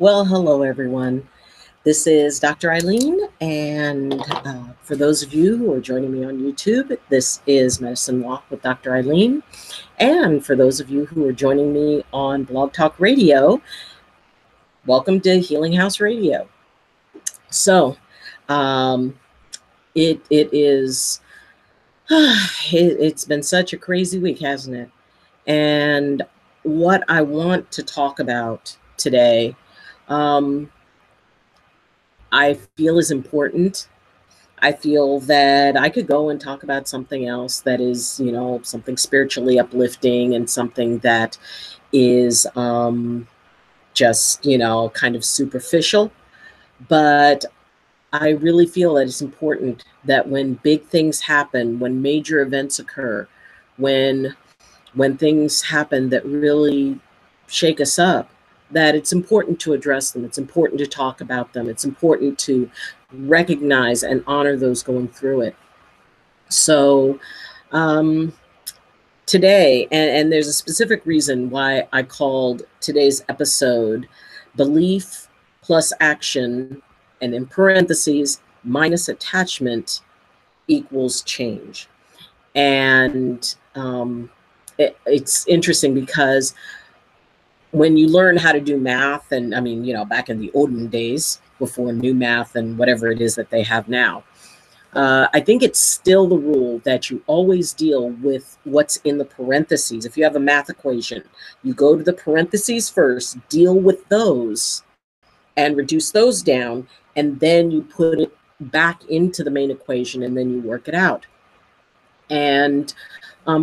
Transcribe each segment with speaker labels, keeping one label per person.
Speaker 1: Well, hello everyone. This is Dr. Eileen, and for those of you who are joining me on YouTube, this is Medicine Walk with Dr. Eileen. And for those of you who are joining me on Blog Talk Radio, welcome to Healing House Radio. So, it is, it's been such a crazy week, hasn't it? And what I want to talk about today, I feel is important. I feel that I could go and talk about something else that is, something spiritually uplifting and something that is just, kind of superficial. But I really feel that it's important that when big things happen, when major events occur, when things happen that really shake us up, that it's important to address them. It's important to talk about them. It's important to recognize and honor those going through it. So today, and there's a specific reason why I called today's episode Belief plus Action, and in parentheses, minus attachment equals change. And it's interesting because when you learn how to do math, and I mean, back in the olden days, before new math and whatever it is that they have now, I think it's still the rule that you always deal with what's in the parentheses. If you have a math equation, you go to the parentheses first, deal with those and reduce those down, and then you put it back into the main equation and then you work it out. And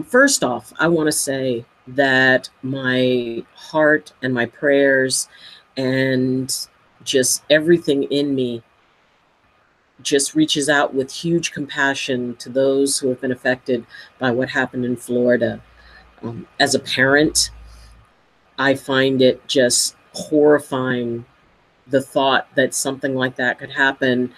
Speaker 1: first off, I want to say that my heart and my prayers and just everything in me just reaches out with huge compassion to those who have been affected by what happened in Florida. As a parent, I find it just horrifying, the thought that something like that could happen,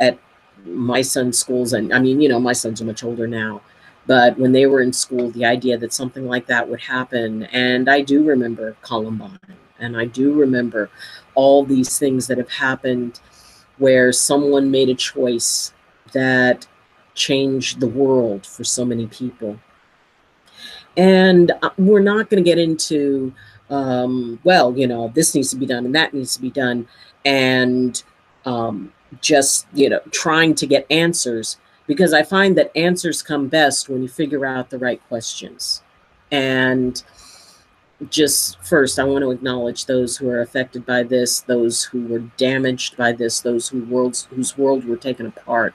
Speaker 1: at my son's schools. And I mean, my sons are much older now, but when they were in school, the idea that something like that would happen. And I do remember Columbine, and I do remember all these things that have happened where someone made a choice that changed the world for so many people. And we're not going to get into, this needs to be done and that needs to be done, and just, trying to get answers, because I find that answers come best when you figure out the right questions. And just first, I want to acknowledge those who are affected by this, those who were damaged by this, those whose world were taken apart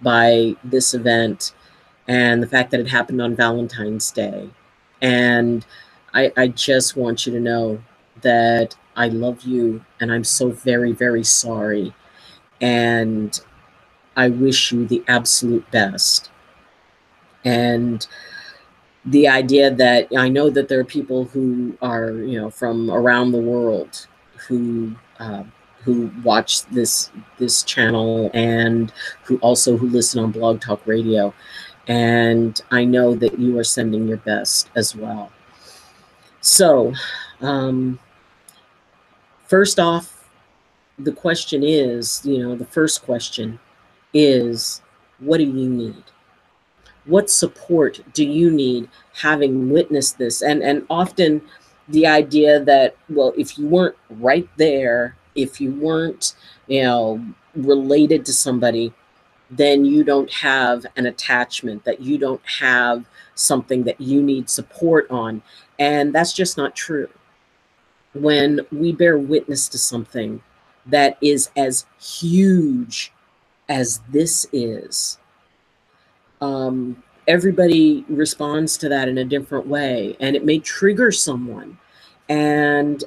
Speaker 1: by this event, and the fact that it happened on Valentine's Day. And I just want you to know that I love you, and I'm so very, very sorry. And I wish you the absolute best. And the idea that I know that there are people who are, from around the world who watch this channel, and who listen on Blog Talk Radio. And I know that you are sending your best as well. So, first off, the question is, the first question is, what do you need? What support do you need, having witnessed this? And often the idea that, well, if you weren't right there, if you weren't, related to somebody, then you don't have an attachment, that you don't have something that you need support on. And that's just not true. When we bear witness to something that is as huge as this is, everybody responds to that in a different way, and it may trigger someone. And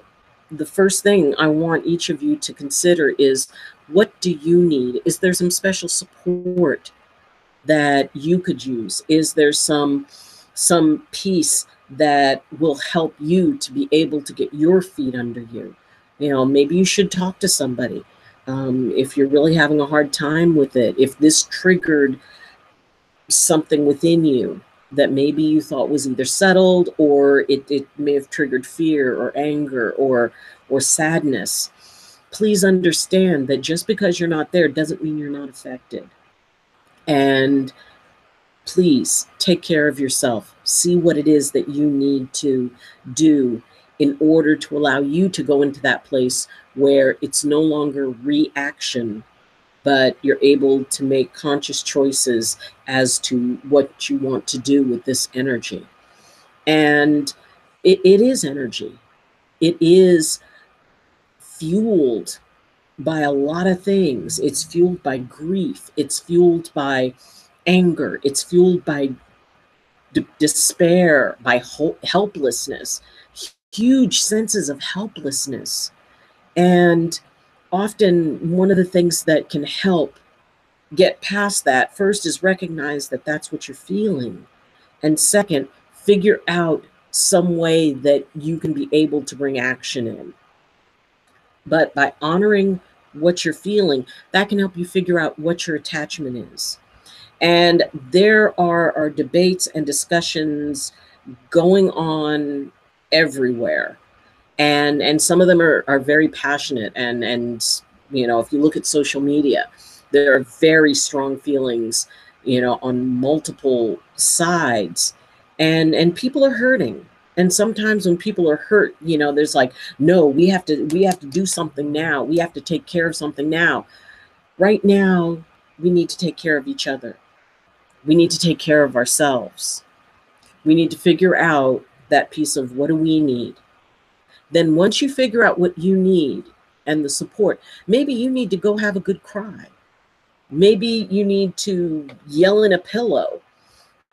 Speaker 1: the first thing I want each of you to consider is, what do you need? Is there some special support that you could use? Is there some piece that will help you to be able to get your feet under you? Maybe you should talk to somebody. If you're really having a hard time with it, if this triggered something within you that maybe you thought was either settled, or it may have triggered fear or anger or sadness, please understand that just because you're not there doesn't mean you're not affected. And please take care of yourself. See what it is that you need to do in order to allow you to go into that place where it's no longer reaction, but you're able to make conscious choices as to what you want to do with this energy. And it is energy. It is fueled by a lot of things. It's fueled by grief. It's fueled by anger. It's fueled by despair, by helplessness, huge senses of helplessness. And often one of the things that can help get past that first is recognize that that's what you're feeling. And second, figure out some way that you can be able to bring action in. But by honoring what you're feeling, that can help you figure out what your attachment is. And there are debates and discussions going on everywhere. And some of them are very passionate. And you know, if you look at social media, there are very strong feelings, you know, on multiple sides. And people are hurting. And sometimes when people are hurt, you know, there's like, no, we have to do something now. We have to take care of something now. Right now, we need to take care of each other. We need to take care of ourselves. We need to figure out that piece of what do we need. Then once you figure out what you need and the support, maybe you need to go have a good cry. Maybe you need to yell in a pillow.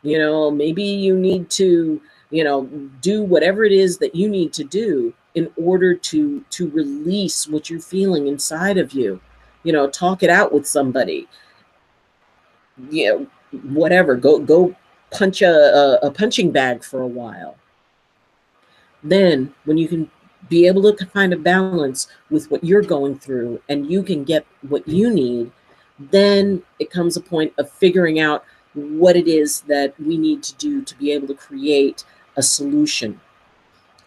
Speaker 1: You know, maybe you need to, you know, do whatever it is that you need to do in order to release what you're feeling inside of you. You know, talk it out with somebody. You know, whatever. Go punch a punching bag for a while. Then when you can be able to find a balance with what you're going through and you can get what you need, then it comes a point of figuring out what it is that we need to do to be able to create a solution.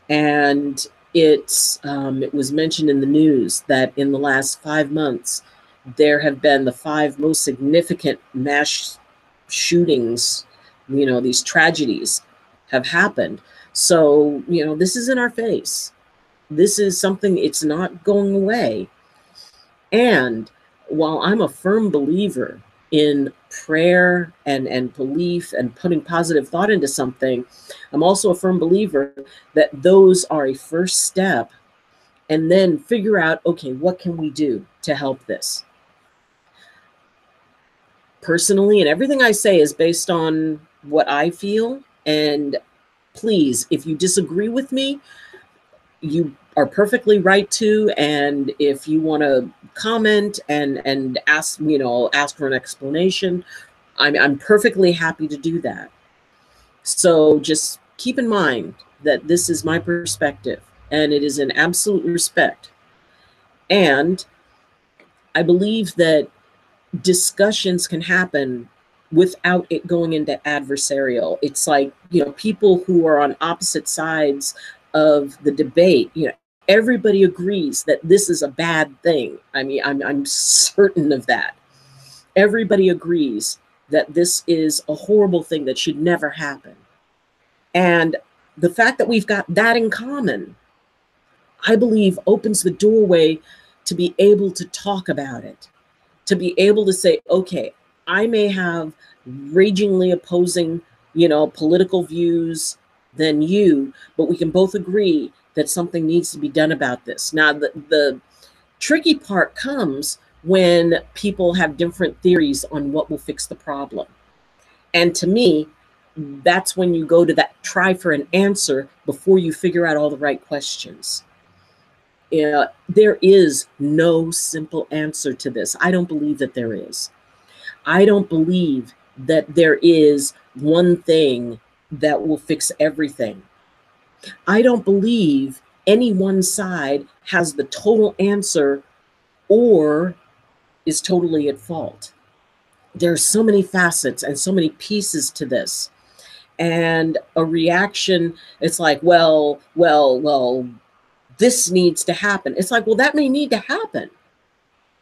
Speaker 1: And it was mentioned in the news that in the last 5 months, there have been the 5 most significant mass shootings, you know, these tragedies have happened. So, you know, this is in our face. This is something, it's not going away. And while I'm a firm believer in prayer and belief and putting positive thought into something, I'm also a firm believer that those are a first step, and then figure out, okay, what can we do to help this? Personally, and everything I say is based on what I feel. And please, if you disagree with me, you are perfectly right to. And if you want to comment and ask, you know, ask for an explanation, I'm perfectly happy to do that. So just keep in mind that this is my perspective and it is in absolute respect. And I believe that discussions can happen without it going into adversarial. It's like, you know, people who are on opposite sides of the debate, you know, everybody agrees that this is a bad thing. I mean, I'm certain of that. Everybody agrees that this is a horrible thing that should never happen. And the fact that we've got that in common, I believe, opens the doorway to be able to talk about it, to be able to say, okay, I may have ragingly opposing, you know, political views than you, but we can both agree that something needs to be done about this. Now, the tricky part comes when people have different theories on what will fix the problem. And to me, that's when you go to that try for an answer before you figure out all the right questions. There is no simple answer to this. I don't believe that there is. I don't believe that there is one thing that will fix everything. I don't believe any one side has the total answer or is totally at fault. There are so many facets and so many pieces to this. And a reaction, it's like, well, this needs to happen. It's like, well, that may need to happen.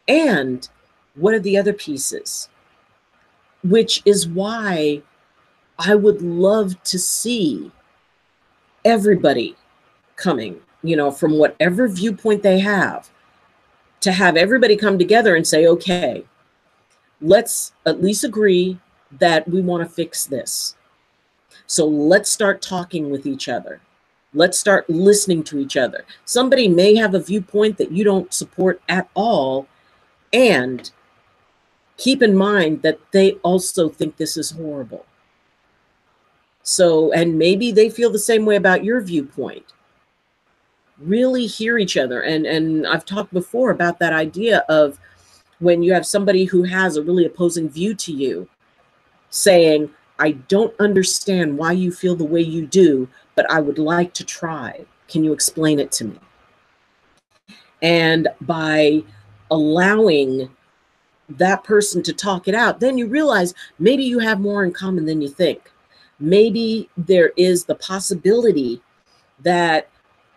Speaker 1: And what are the other pieces? Which is why I would love to see everybody coming, from whatever viewpoint they have, to have everybody come together and say, okay, let's at least agree that we want to fix this. So let's start talking with each other. Let's start listening to each other. Somebody may have a viewpoint that you don't support at all, and keep in mind that they also think this is horrible. So, and maybe they feel the same way about your viewpoint. Really hear each other. And I've talked before about that idea of when you have somebody who has a really opposing view to you saying, I don't understand why you feel the way you do, but I would like to try. Can you explain it to me? And by allowing that person to talk it out, then you realize maybe you have more in common than you think. Maybe there is the possibility that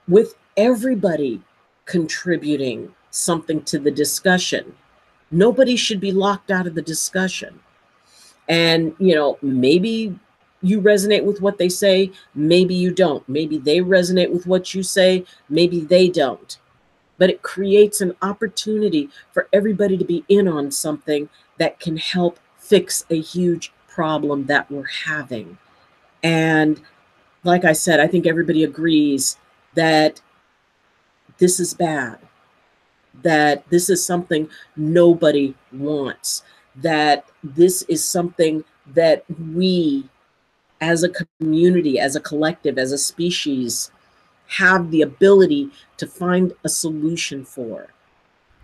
Speaker 1: with everybody contributing something to the discussion, nobody should be locked out of the discussion. And, maybe you resonate with what they say, maybe you don't. Maybe they resonate with what you say, maybe they don't. But it creates an opportunity for everybody to be in on something that can help fix a huge problem that we're having. And like I said, I think everybody agrees that this is bad, that this is something nobody wants, that this is something that we as a community, as a collective, as a species, have the ability to find a solution for.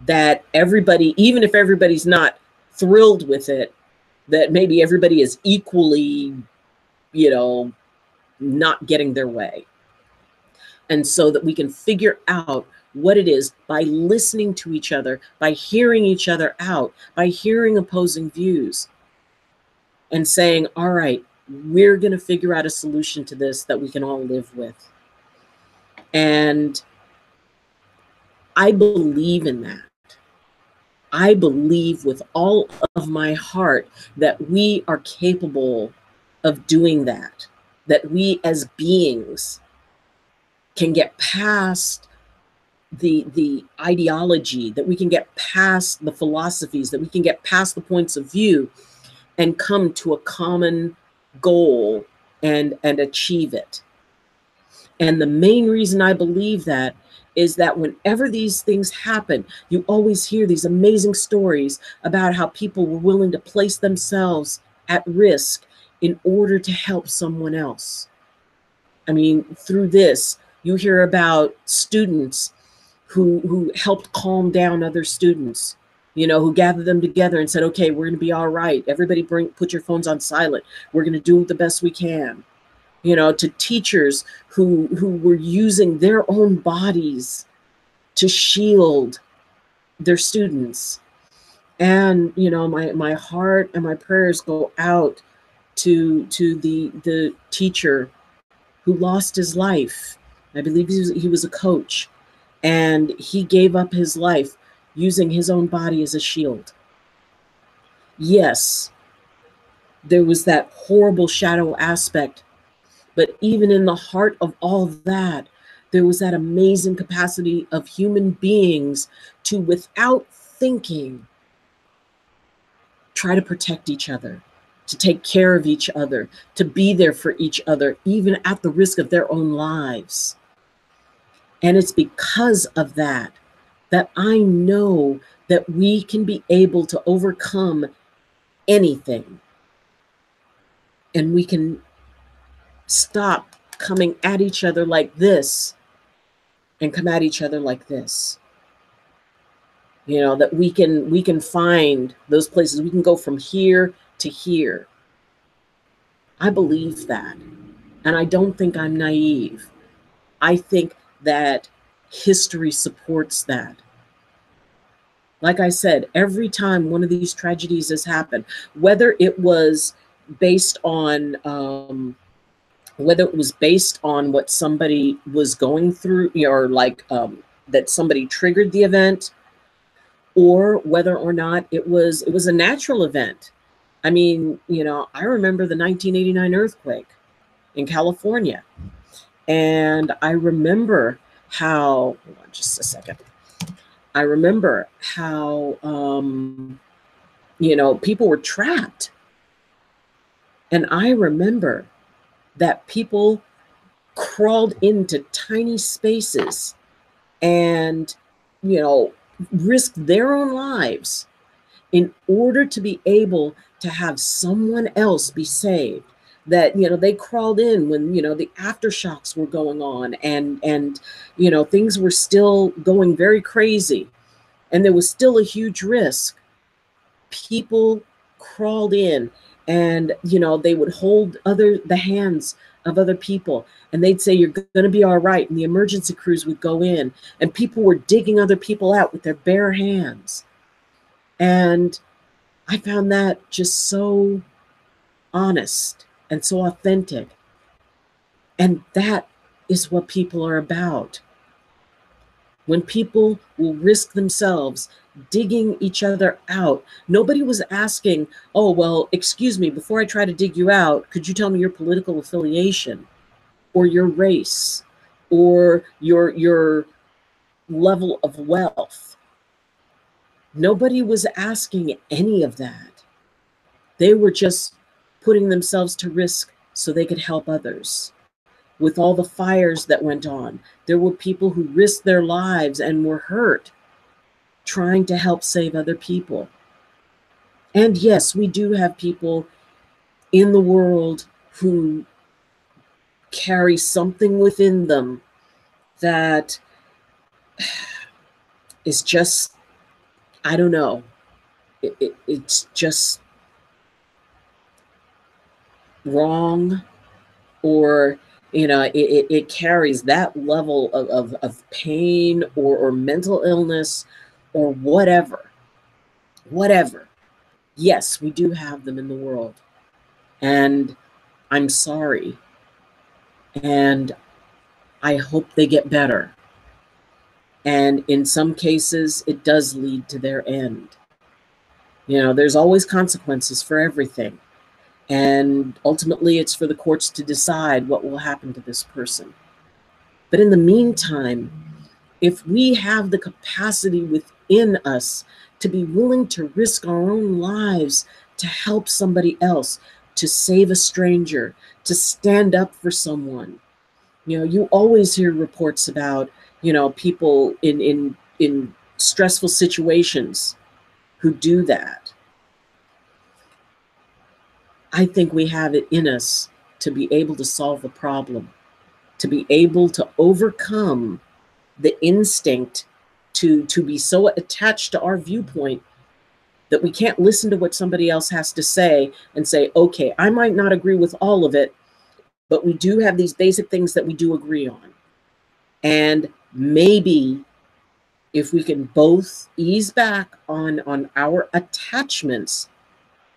Speaker 1: That everybody, even if everybody's not thrilled with it, that maybe everybody is equally, not getting their way. And so that we can figure out what it is by listening to each other, by hearing each other out, by hearing opposing views, and saying, all right, we're going to figure out a solution to this that we can all live with. And I believe in that. I believe with all of my heart that we are capable of doing that, that we as beings can get past the ideology, that we can get past the philosophies, that we can get past the points of view and come to a common goal and achieve it. And the main reason I believe that is that whenever these things happen, you always hear these amazing stories about how people were willing to place themselves at risk in order to help someone else. I mean, through this, you hear about students who helped calm down other students, who gathered them together and said, okay, we're going to be all right. Everybody put your phones on silent. We're going to do the best we can. To teachers who were using their own bodies to shield their students. And, my heart and my prayers go out to the teacher who lost his life. I believe he was a coach, and he gave up his life using his own body as a shield. Yes, there was that horrible shadow aspect, but even in the heart of all that, there was that amazing capacity of human beings to, without thinking, try to protect each other, to take care of each other, to be there for each other, even at the risk of their own lives. And it's because of that I know that we can be able to overcome anything. And we can stop coming at each other like this and come at each other like this. That we can find those places. We can go from here to here. I believe that. And I don't think I'm naive. I think that history supports that. Like I said, every time one of these tragedies has happened, whether it was based on whether it was based on what somebody was going through, or like that somebody triggered the event, or whether or not it was a natural event. I mean, I remember the 1989 earthquake in California, and I remember how, hold on just a second. I remember how people were trapped. And I remember that people crawled into tiny spaces and, risked their own lives in order to be able to have someone else be saved. That, they crawled in when, the aftershocks were going on, and things were still going very crazy, and there was still a huge risk. People crawled in, and they would hold the hands of other people, and they'd say, "You're going to be all right," and the emergency crews would go in, and people were digging other people out with their bare hands. And I found that just so honest and so authentic. And that is what people are about. When people will risk themselves digging each other out. Nobody was asking, "Oh, well, excuse me, before I try to dig you out, could you tell me your political affiliation or your race or your level of wealth?" Nobody was asking any of that. They were just putting themselves to risk so they could help others. With all the fires that went on, there were people who risked their lives and were hurt trying to help save other people. And yes, we do have people in the world who carry something within them that is just, I don't know, it's just wrong, or it carries that level of pain, or mental illness, or whatever. Yes, we do have them in the world, and I'm sorry, and I hope they get better. And in some cases, it does lead to their end. There's always consequences for everything. And ultimately, it's for the courts to decide what will happen to this person. But in the meantime, if we have the capacity within us to be willing to risk our own lives to help somebody else, to save a stranger, to stand up for someone. You always hear reports about, people in stressful situations who do that. I think we have it in us to be able to solve the problem, to be able to overcome the instinct to be so attached to our viewpoint that we can't listen to what somebody else has to say and say, "Okay, I might not agree with all of it, but we do have these basic things that we do agree on." And maybe if we can both ease back on our attachments,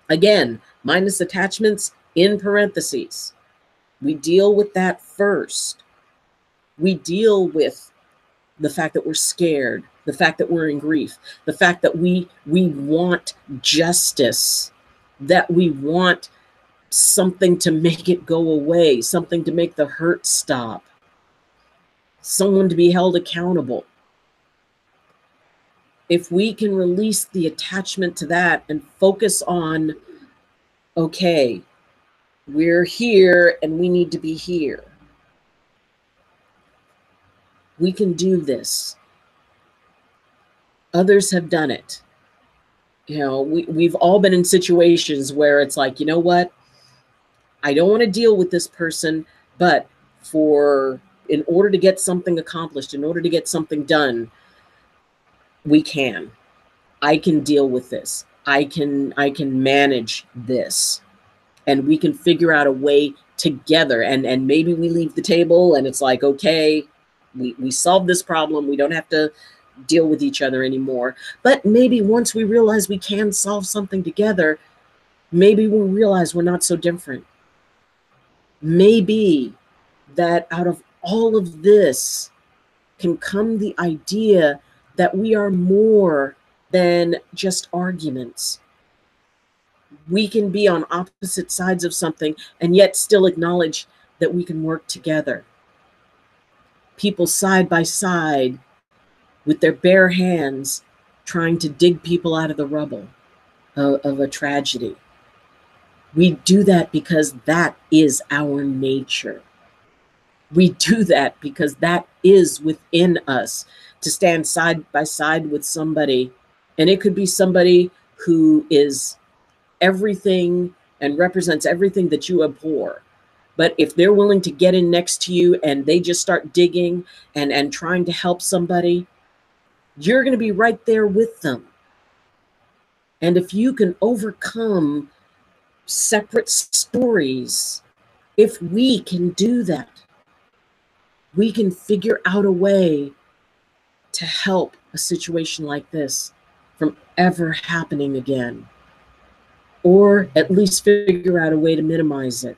Speaker 1: again, minus attachments in parentheses, we deal with that first. We deal with the fact that we're scared, the fact that we're in grief, the fact that we want justice, that we want something to make it go away, something to make the hurt stop, someone to be held accountable. If we can release the attachment to that and focus on, okay, we're here and we need to be here, we can do this. Others have done it. We've all been in situations where it's like, you know what? I don't want to deal with this person, but in order to get something accomplished, in order to get something done, we can. I can deal with this. I can manage this. And we can figure out a way together. And maybe we leave the table and it's like, okay, we solved this problem. We don't have to deal with each other anymore. But maybe once we realize we can solve something together, maybe we'll realize we're not so different. Maybe that out of all of this can come the idea that we are more than just arguments. We can be on opposite sides of something and yet still acknowledge that we can work together. People side by side with their bare hands trying to dig people out of the rubble of a tragedy. We do that because that is our nature. We do that because that is within us, to stand side by side with somebody. And it could be somebody who is everything and represents everything that you abhor. But if they're willing to get in next to you and they just start digging and trying to help somebody, you're going to be right there with them. And if you can overcome separate stories, if we can do that, we can figure out a way to help a situation like this from ever happening again, or at least figure out a way to minimize it.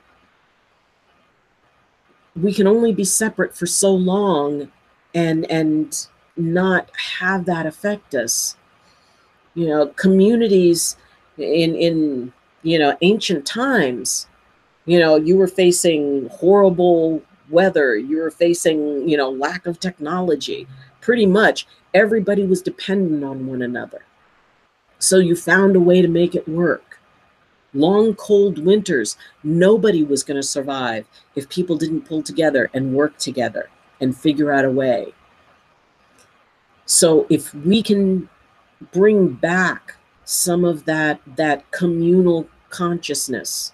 Speaker 1: We can only be separate for so long and not have that affect us. You know, communities in ancient times, you were facing horrible weather, you were facing, lack of technology. Pretty much everybody was dependent on one another. So you found a way to make it work. Long, cold winters, nobody was going to survive if people didn't pull together and work together and figure out a way. So if we can bring back some of that communal consciousness,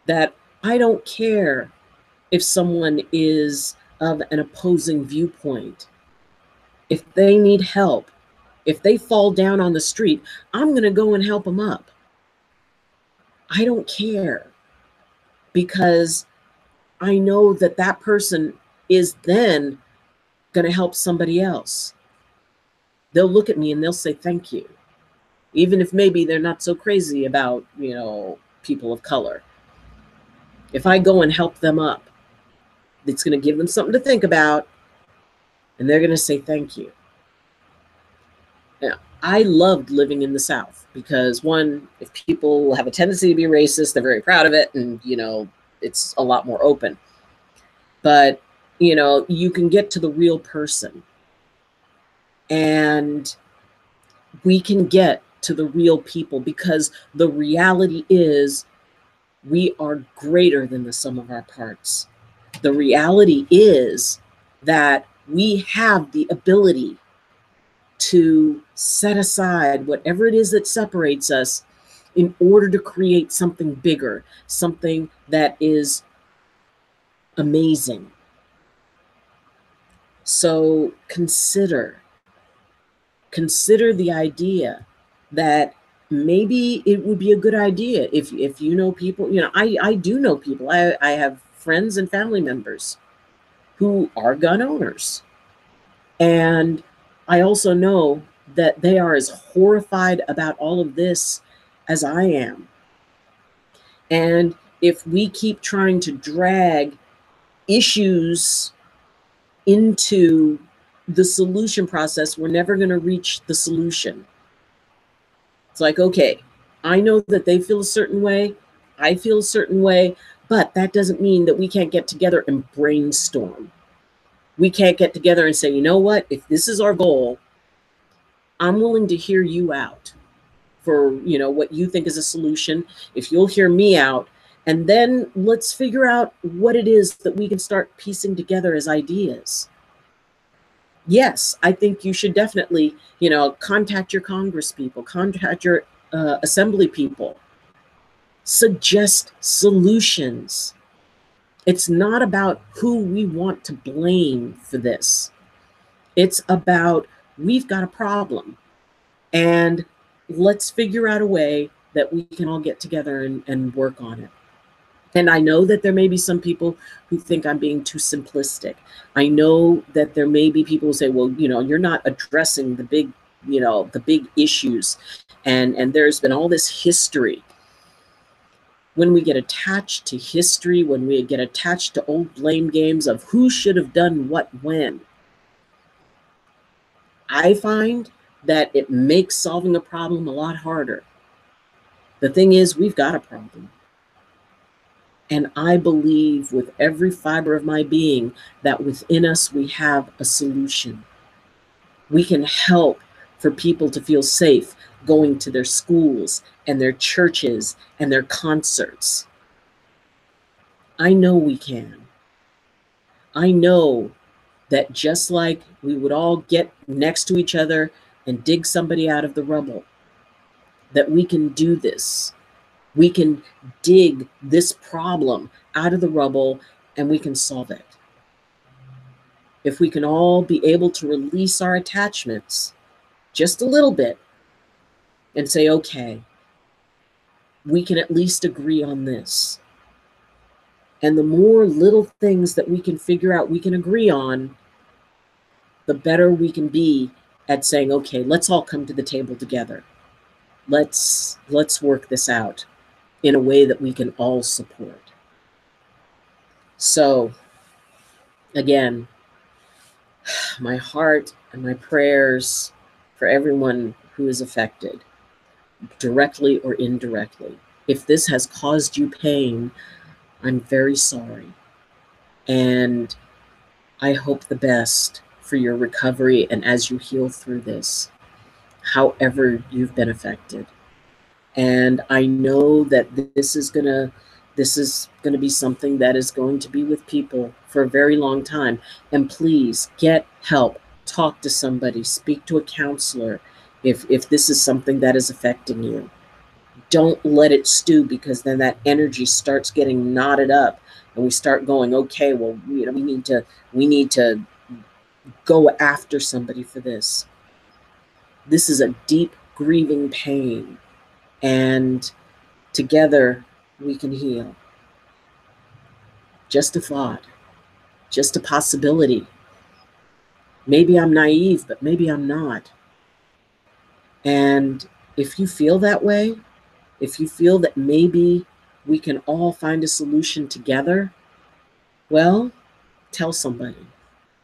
Speaker 1: that I don't care if someone is of an opposing viewpoint. If they need help, if they fall down on the street, I'm going to go and help them up. I don't care, because I know that that person is then going to help somebody else. They'll look at me and they'll say thank you, even if maybe they're not so crazy about, people of color. If I go and help them up, it's going to give them something to think about, and they're going to say thank you. Now, I loved living in the South because, one, if people have a tendency to be racist, they're very proud of it, and, it's a lot more open. But, you can get to the real person, and we can get to the real people, because the reality is we are greater than the sum of our parts. The reality is that we have the ability to set aside whatever it is that separates us in order to create something bigger, something that is amazing. So consider the idea that maybe it would be a good idea if you know people. I do know people. I have friends and family members who are gun owners. And I also know that they are as horrified about all of this as I am. And if we keep trying to drag issues into the solution process, we're never going to reach the solution. It's like, okay, I know that they feel a certain way, I feel a certain way, but that doesn't mean that we can't get together and brainstorm. We can't get together and say, you know what, if this is our goal, I'm willing to hear you out for, what you think is a solution. If you'll hear me out, and then let's figure out what it is that we can start piecing together as ideas. Yes, I think you should definitely, contact your Congress people, contact your assembly people, suggest solutions. It's not about who we want to blame for this. It's about, we've got a problem, and let's figure out a way that we can all get together and work on it. And I know that there may be some people who think I'm being too simplistic. I know that there may be people who say, well, you're not addressing the big, the big issues. And there's been all this history. when we get attached to history, when we get attached to old blame games of who should have done what when, I find that it makes solving a problem a lot harder. The thing is, we've got a problem. And I believe with every fiber of my being that within us we have a solution. We can help for people to feel safe going to their schools and their churches and their concerts. I know we can. I know that just like we would all get next to each other and dig somebody out of the rubble, that we can do this. We can dig this problem out of the rubble and we can solve it. If we can all be able to release our attachments just a little bit and say, okay, we can at least agree on this. And the more little things that we can figure out we can agree on, the better we can be at saying, okay, let's all come to the table together. Let's work this out in a way that we can all support. So again, my heart and my prayers for everyone who is affected, directly or indirectly. If this has caused you pain, I'm very sorry. And I hope the best for your recovery and as you heal through this, however you've been affected. And I know that this is gonna be something that is going to be with people for a very long time. And please get help, talk to somebody, speak to a counselor if this is something that is affecting you. Don't let it stew, because then that energy starts getting knotted up and we start going, okay, well, we need to go after somebody for this. This is a deep grieving pain, and together we can heal. Just a thought, just a possibility. Maybe I'm naive, but maybe I'm not. And if you feel that way, if you feel that maybe we can all find a solution together, well, tell somebody,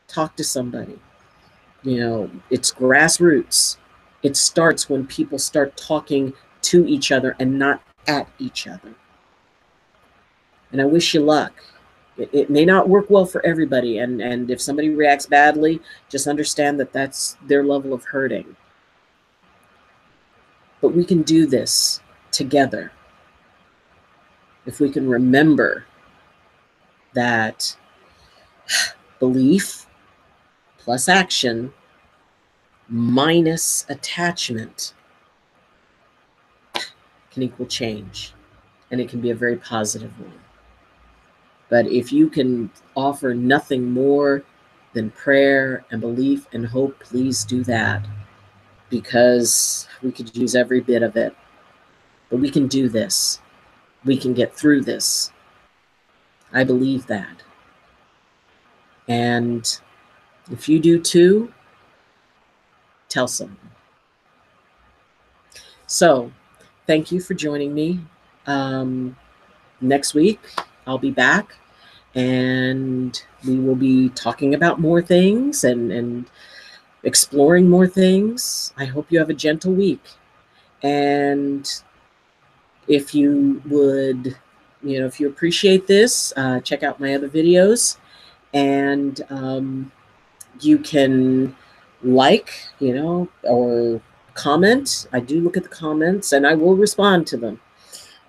Speaker 1: talk to somebody. It's grassroots. It starts when people start talking to each other and not at each other. And I wish you luck. It may not work well for everybody. And if somebody reacts badly, just understand that that's their level of hurting. But we can do this together. If we can remember that belief plus action minus attachment can equal change. And it can be a very positive one. But if you can offer nothing more than prayer and belief and hope, please do that, because we could use every bit of it. But we can do this. We can get through this. I believe that. And if you do too, tell someone. So thank you for joining me. Next week, I'll be back, and we will be talking about more things and exploring more things. I hope you have a gentle week. And if you would, if you appreciate this, check out my other videos, and you can like, or comment. I do look at the comments and I will respond to them.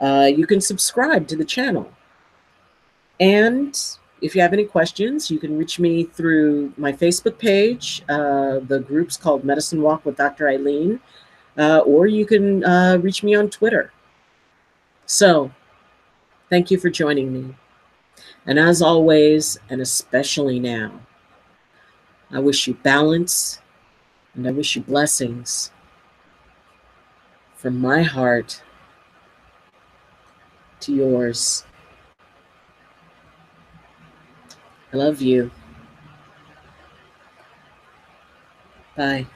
Speaker 1: You can subscribe to the channel. And if you have any questions, you can reach me through my Facebook page. The group's called Medicine Walk with Dr. Eileen, or you can reach me on Twitter. So thank you for joining me. And as always, and especially now, I wish you balance and I wish you blessings from my heart to yours. I love you. Bye.